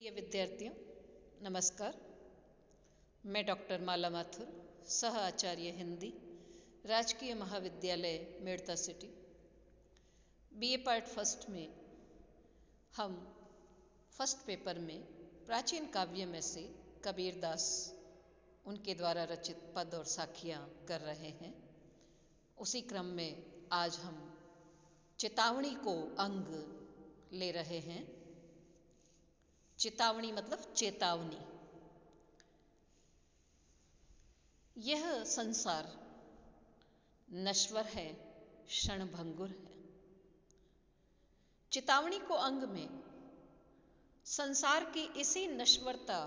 प्रिय विद्यार्थियों, नमस्कार। मैं डॉक्टर माला माथुर, सह आचार्य हिंदी, राजकीय महाविद्यालय Merta city. BA part first में हम फर्स्ट पेपर में प्राचीन काव्य में से कबीरदास उनके द्वारा रचित पद और साखियाँ कर रहे हैं। उसी क्रम में आज हम चेतावनी को अंग ले रहे हैं। चेतावनी मतलब चेतावनी। यह संसार नश्वर है, क्षणभंगुर है। चेतावनी को अंग में संसार की इसी नश्वरता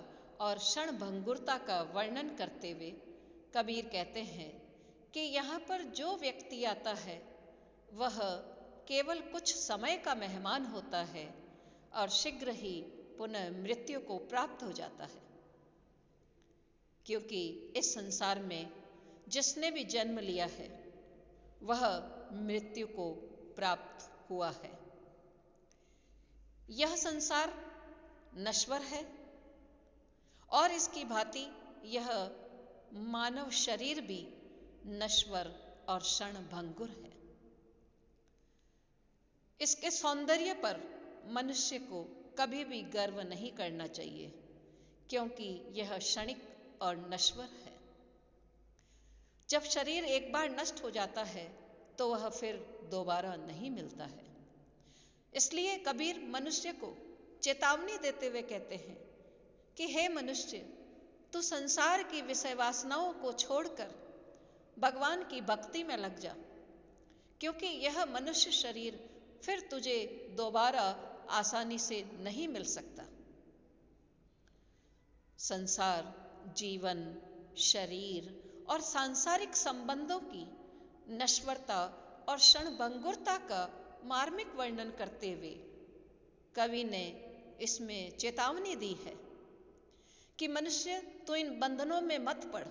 और क्षणभंगुरता का वर्णन करते हुए कबीर कहते हैं कि यहाँ पर जो व्यक्ति आता है वह केवल कुछ समय का मेहमान होता है और शीघ्र ही पुनः मृत्यु को प्राप्त हो जाता है, क्योंकि इस संसार में जिसने भी जन्म लिया है वह मृत्यु को प्राप्त हुआ है। यह संसार नश्वर है और इसकी भांति यह मानव शरीर भी नश्वर और क्षणभंगुर है। इसके सौंदर्य पर मनुष्य को कभी भी गर्व नहीं करना चाहिए, क्योंकि यह क्षणिक और नश्वर है। जब शरीर एक बार नष्ट हो जाता है तो वह फिर दोबारा नहीं मिलता है। इसलिए कबीर मनुष्य को चेतावनी देते हुए कहते हैं कि हे मनुष्य, तू संसार की विषय वासनाओं को छोड़कर भगवान की भक्ति में लग जा, क्योंकि यह मनुष्य शरीर फिर तुझे दोबारा आसानी से नहीं मिल सकता। संसार, जीवन, शरीर और सांसारिक संबंधों की नश्वरता और क्षणभंगुरता का मार्मिक वर्णन करते हुए कवि ने इसमें चेतावनी दी है कि मनुष्य तो इन बंधनों में मत पड़,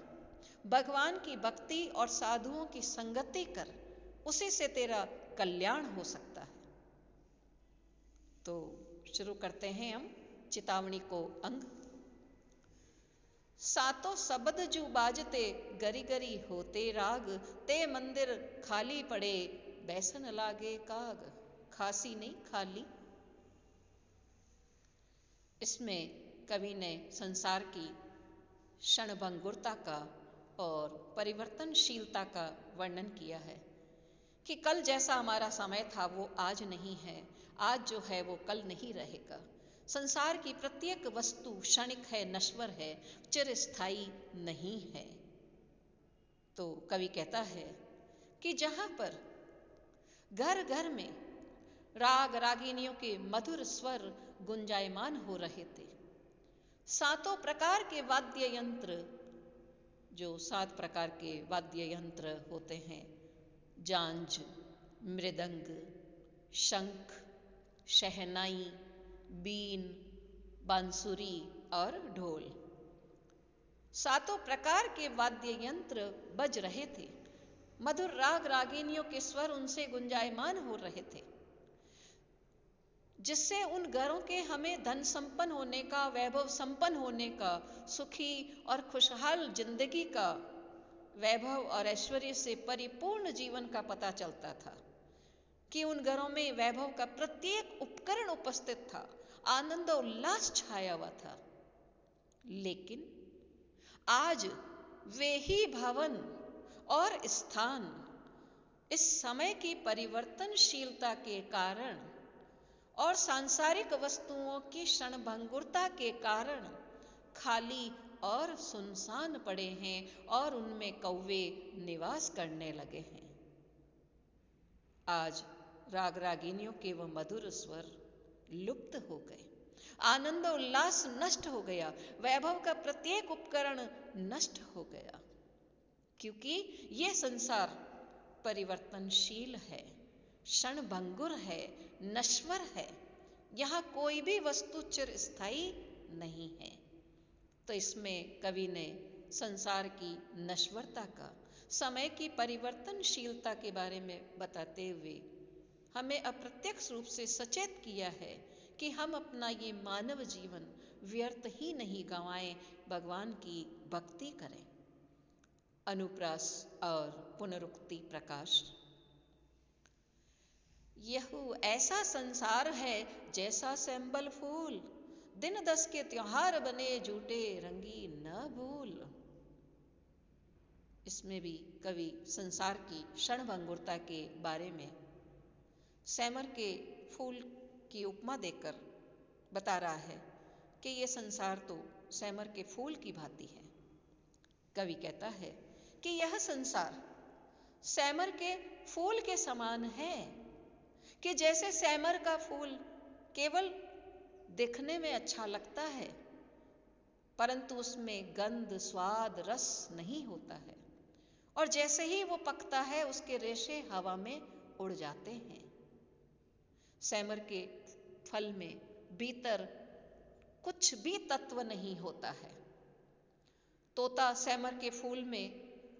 भगवान की भक्ति और साधुओं की संगति कर, उसी से तेरा कल्याण हो सकता है। तो शुरू करते हैं हम चेतावनी को अंग। सातों शब्द जू बाजते, गरी गरी होते राग, ते मंदिर खाली पड़े, बैसन लागे काग। खासी नहीं, खाली। इसमें कवि ने संसार की क्षणभंगुरता का और परिवर्तनशीलता का वर्णन किया है कि कल जैसा हमारा समय था वो आज नहीं है, आज जो है वो कल नहीं रहेगा। संसार की प्रत्येक वस्तु क्षणिक है, नश्वर है, चिरस्थायी नहीं है। तो कवि कहता है कि जहां पर घर घर में राग रागिनियों के मधुर स्वर गुंजायमान हो रहे थे, सातों प्रकार के वाद्य यंत्र, जो 7 प्रकार के वाद्य यंत्र होते हैं, झांझ, मृदंग, शंख, शहनाई, बीन, बांसुरी और ढोल, सातों प्रकार के वाद्य यंत्र बज रहे थे। मधुर राग रागिनियों के स्वर उनसे गुंजायमान हो रहे थे, जिससे उन घरों के हमें धन संपन्न होने का, वैभव संपन्न होने का, सुखी और खुशहाल जिंदगी का, वैभव और ऐश्वर्य से परिपूर्ण जीवन का पता चलता था कि उन घरों में वैभव का प्रत्येक उपकरण उपस्थित था, आनंद और उल्लास छाया हुआ था। लेकिन आज वे ही भवन और स्थान इस समय की परिवर्तनशीलता के कारण और सांसारिक वस्तुओं की क्षणभंगुरता के कारण खाली और सुनसान पड़े हैं और उनमें कौवे निवास करने लगे हैं। आज राग रागिनियों के वह मधुर स्वर लुप्त हो गए, आनंद उल्लास नष्ट हो गया, वैभव का प्रत्येक उपकरण नष्ट हो गया, क्योंकि यह संसार परिवर्तनशील है, क्षणभंगुर है, नश्वर है। यहाँ कोई भी वस्तु चिरस्थायी नहीं है। तो इसमें कवि ने संसार की नश्वरता का, समय की परिवर्तनशीलता के बारे में बताते हुए हमें अप्रत्यक्ष रूप से सचेत किया है कि हम अपना ये मानव जीवन व्यर्थ ही नहीं गंवाएं, भगवान की भक्ति करें। अनुप्रास और पुनरुक्ति प्रकाश। यह ऐसा संसार है जैसा सैंबल फूल, दिन 10 के त्योहार बने झूठे रंगी न भूल। इसमें भी कवि संसार की क्षणभंगुरता के बारे में सैमर के फूल की उपमा देकर बता रहा है कि ये संसार तो सैमर के फूल की भांति है। कवि कहता है कि यह संसार सैमर के फूल के समान है कि जैसे सैमर का फूल केवल दिखने में अच्छा लगता है, परंतु उसमें गंध, स्वाद, रस नहीं होता है, और जैसे ही वो पकता है उसके रेशे हवा में उड़ जाते हैं। सैमर के फल में भीतर कुछ भी तत्व नहीं होता है। तोता सैमर के फूल में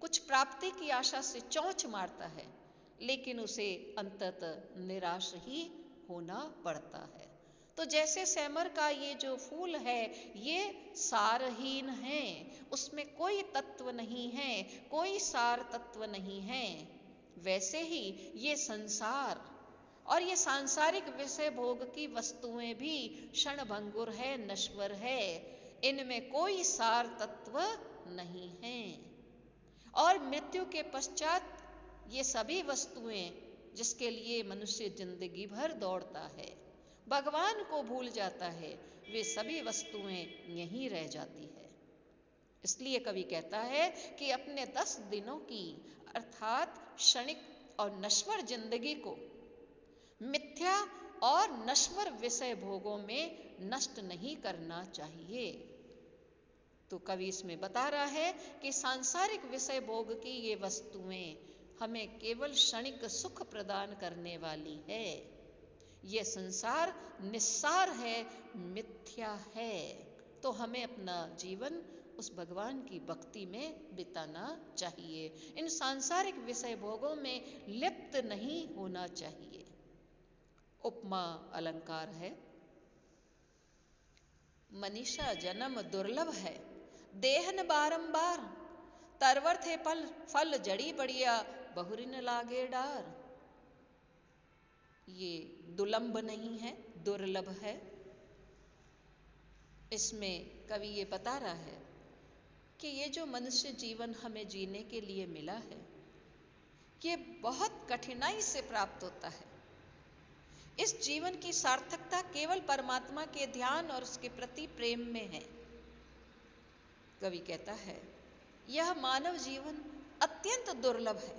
कुछ प्राप्ति की आशा से चोंच मारता है, लेकिन उसे अंततः निराश ही होना पड़ता है। तो जैसे सैमर का ये जो फूल है ये सारहीन है, उसमें कोई तत्व नहीं है, कोई सार तत्व नहीं है, वैसे ही ये संसार और ये सांसारिक विषय भोग की वस्तुएं भी क्षणभंगुर है, नश्वर है, इनमें कोई सार तत्व नहीं है। और मृत्यु के पश्चात ये सभी वस्तुएं जिसके लिए मनुष्य जिंदगी भर दौड़ता है, भगवान को भूल जाता है, वे सभी वस्तुएं यहीं रह जाती है। इसलिए कवि कहता है कि अपने 10 दिनों की अर्थात क्षणिक और नश्वर जिंदगी को मिथ्या और नश्वर विषय भोगों में नष्ट नहीं करना चाहिए। तो कवि इसमें बता रहा है कि सांसारिक विषय भोग की ये वस्तुएं हमें केवल क्षणिक सुख प्रदान करने वाली है। ये संसार निस्सार है, मिथ्या है। तो हमें अपना जीवन उस भगवान की भक्ति में बिताना चाहिए, इन सांसारिक विषय भोगों में लिप्त नहीं होना चाहिए। उपमा अलंकार है। मनीषा जन्म दुर्लभ है, देहन बारंबार, तरवर थे फल जड़ी बढ़िया, बहुरिन लागे डार। ये दुलंभ नहीं है, दुर्लभ है। इसमें कवि ये बता रहा है कि ये जो मनुष्य जीवन हमें जीने के लिए मिला है, ये बहुत कठिनाई से प्राप्त होता है। इस जीवन की सार्थकता केवल परमात्मा के ध्यान और उसके प्रति प्रेम में है। कवि कहता है यह मानव जीवन अत्यंत दुर्लभ है,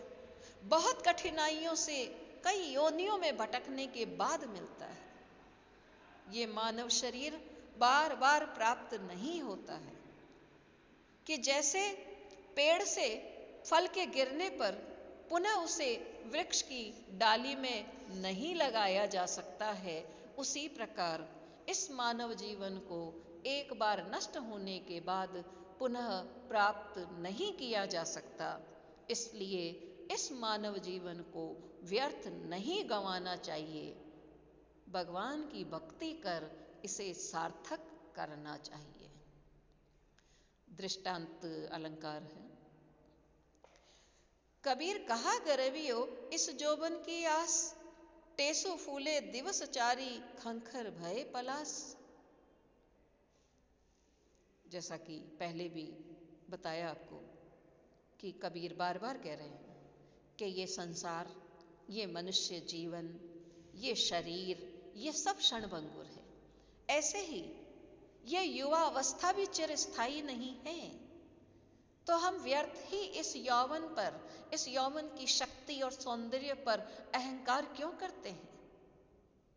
बहुत कठिनाइयों से कई योनियों में भटकने के बाद मिलता है। ये मानव शरीर बार बार प्राप्त नहीं होता है कि जैसे पेड़ से फल के गिरने पर पुनः उसे वृक्ष की डाली में नहीं लगाया जा सकता है, उसी प्रकार इस मानव जीवन को एक बार नष्ट होने के बाद पुनः प्राप्त नहीं किया जा सकता। इसलिए इस मानव जीवन को व्यर्थ नहीं गंवाना चाहिए, भगवान की भक्ति कर इसे सार्थक करना चाहिए। दृष्टांत अलंकार है। कबीर कहा गरवियो इस जोबन की आस, टेसु फूले दिवस चारी, खंखर भय पलास। जैसा कि पहले भी बताया आपको कि कबीर बार बार कह रहे हैं कि ये संसार, ये मनुष्य जीवन, ये शरीर, ये सब क्षणभंगुर है। ऐसे ही ये युवा अवस्था भी चिरस्थायी नहीं है। तो हम व्यर्थ ही इस यौवन पर, इस यौवन की शक्ति और सौंदर्य पर अहंकार क्यों करते हैं?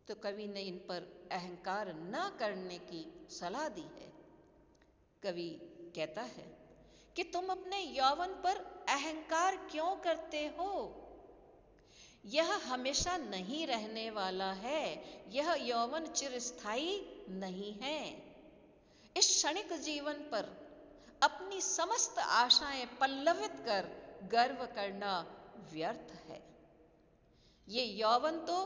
तो कवि ने इन पर अहंकार न करने की सलाह दी है। कवि कहता है कि तुम अपने यौवन पर अहंकार क्यों करते हो? यह हमेशा नहीं रहने वाला है, यह यौवन चिरस्थायी नहीं है। इस क्षणिक जीवन पर अपनी समस्त आशाएं पल्लवित कर गर्व करना व्यर्थ है। ये यौवन तो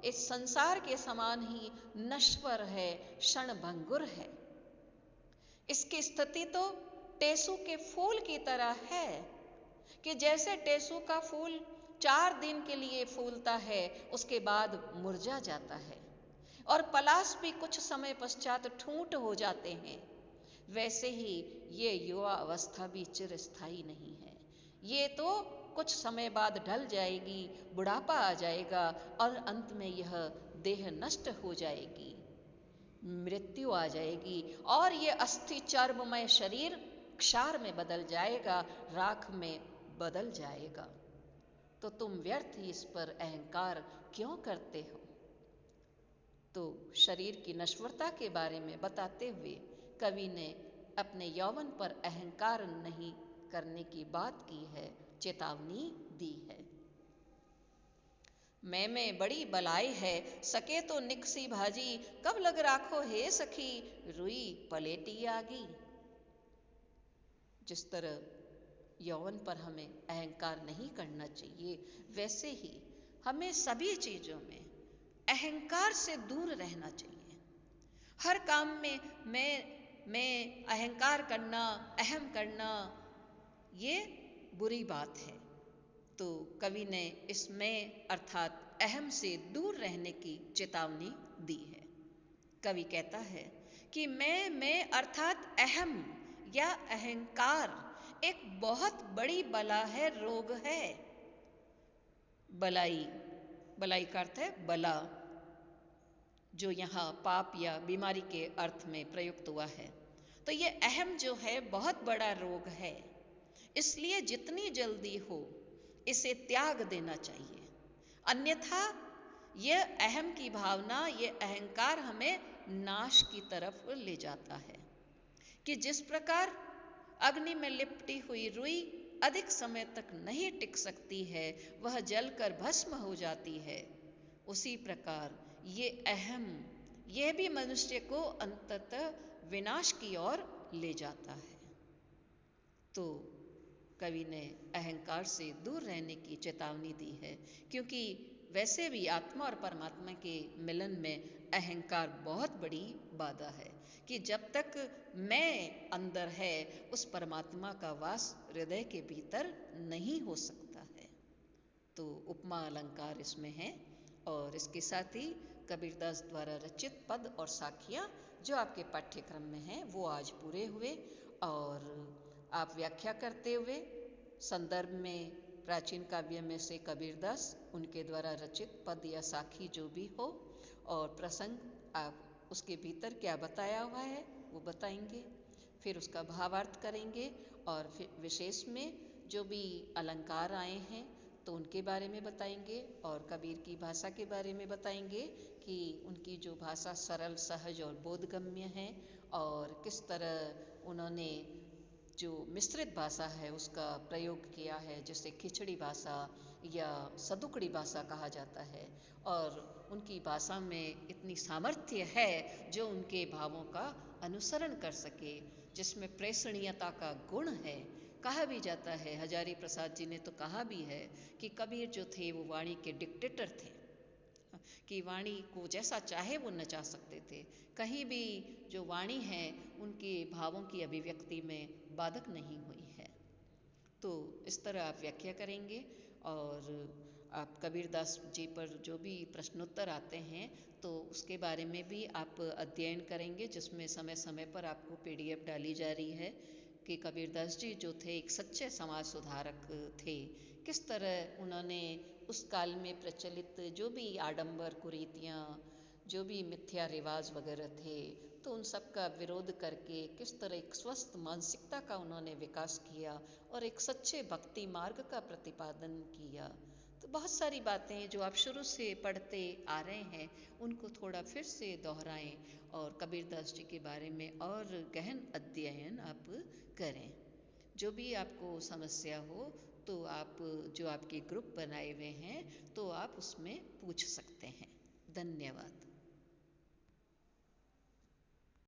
इस संसार के समान ही नश्वर है, क्षणभंगुर है। इसकी स्थिति तो टेसू के फूल की तरह है कि जैसे टेसू का फूल 4 दिन के लिए फूलता है, उसके बाद मुरझा जाता है, और पलाश भी कुछ समय पश्चात ठूंठ हो जाते हैं, वैसे ही ये युवा अवस्था भी चिरस्थायी नहीं है। ये तो कुछ समय बाद ढल जाएगी, बुढ़ापा आ जाएगा और अंत में यह देह नष्ट हो जाएगी, मृत्यु आ जाएगी और ये अस्थि चर्ममय शरीर क्षार में बदल जाएगा, राख में बदल जाएगा। तो तुम व्यर्थ ही इस पर अहंकार क्यों करते हो? तो शरीर की नश्वरता के बारे में बताते हुए कवि ने अपने यौवन पर अहंकार नहीं करने की बात की है, चेतावनी दी है। मैं में बड़ी बलाई है, सके तो निकसी भाजी, कब लग राखो हे सखी, रुई पलेटी आगी। जिस तरह यौवन पर हमें अहंकार नहीं करना चाहिए, वैसे ही हमें सभी चीजों में अहंकार से दूर रहना चाहिए। हर काम में मैं अहंकार करना, अहम करना, ये बुरी बात है। तो कवि ने इसमें अर्थात अहम से दूर रहने की चेतावनी दी है। कवि कहता है कि मैं अर्थात अहम या अहंकार एक बहुत बड़ी बला है, रोग है। बलाई का अर्थ है बला, जो यहाँ पाप या बीमारी के अर्थ में प्रयुक्त हुआ है। तो ये अहम जो है बहुत बड़ा रोग है, इसलिए जितनी जल्दी हो इसे त्याग देना चाहिए, अन्यथा यह अहम की भावना, ये अहंकार हमें नाश की तरफ ले जाता है। कि जिस प्रकार अग्नि में लिपटी हुई रुई अधिक समय तक नहीं टिक सकती है, वह जलकर भस्म हो जाती है, उसी प्रकार ये अहम, यह भी मनुष्य को अंततः विनाश की ओर ले जाता है। तो कवि ने अहंकार से दूर रहने की चेतावनी दी है, क्योंकि वैसे भी आत्मा और परमात्मा के मिलन में अहंकार बहुत बड़ी बाधा है। कि जब तक मैं अंदर है, उस परमात्मा का वास हृदय के भीतर नहीं हो सकता है। तो उपमा अलंकार इसमें है। और इसके साथ ही कबीरदास द्वारा रचित पद और साखियाँ जो आपके पाठ्यक्रम में हैं, वो आज पूरे हुए। और आप व्याख्या करते हुए संदर्भ में प्राचीन काव्य में से कबीरदास, उनके द्वारा रचित पद या साखी जो भी हो, और प्रसंग आप उसके भीतर क्या बताया हुआ है वो बताएंगे, फिर उसका भावार्थ करेंगे, और फिर विशेष में जो भी अलंकार आए हैं तो उनके बारे में बताएंगे, और कबीर की भाषा के बारे में बताएंगे कि उनकी जो भाषा सरल, सहज और बोधगम्य है, और किस तरह उन्होंने जो मिश्रित भाषा है उसका प्रयोग किया है, जिसे खिचड़ी भाषा या सदुकड़ी भाषा कहा जाता है। और उनकी भाषा में इतनी सामर्थ्य है जो उनके भावों का अनुसरण कर सके, जिसमें प्रेषणीयता का गुण है। कहा भी जाता है, हजारी प्रसाद जी ने तो कहा भी है कि कबीर जो थे वो वाणी के डिक्टेटर थे, कि वाणी को जैसा चाहे वो नचा सकते थे। कहीं भी जो वाणी है उनके भावों की अभिव्यक्ति में बाधक नहीं हुई है। तो इस तरह आप व्याख्या करेंगे, और आप कबीरदास जी पर जो भी प्रश्नोत्तर आते हैं तो उसके बारे में भी आप अध्ययन करेंगे, जिसमें समय समय पर आपको PDF डाली जा रही है कि कबीरदास जी जो थे एक सच्चे समाज सुधारक थे। किस तरह उन्होंने उस काल में प्रचलित जो भी आडंबर कुरीतियाँ, जो भी मिथ्या रिवाज वगैरह थे, तो उन सब का विरोध करके किस तरह एक स्वस्थ मानसिकता का उन्होंने विकास किया और एक सच्चे भक्ति मार्ग का प्रतिपादन किया। तो बहुत सारी बातें जो आप शुरू से पढ़ते आ रहे हैं उनको थोड़ा फिर से दोहराएं, और कबीरदास जी के बारे में और गहन अध्ययन आप करें। जो भी आपको समस्या हो तो आप जो आपके ग्रुप बनाए हुए हैं तो आप उसमें पूछ सकते हैं। धन्यवाद।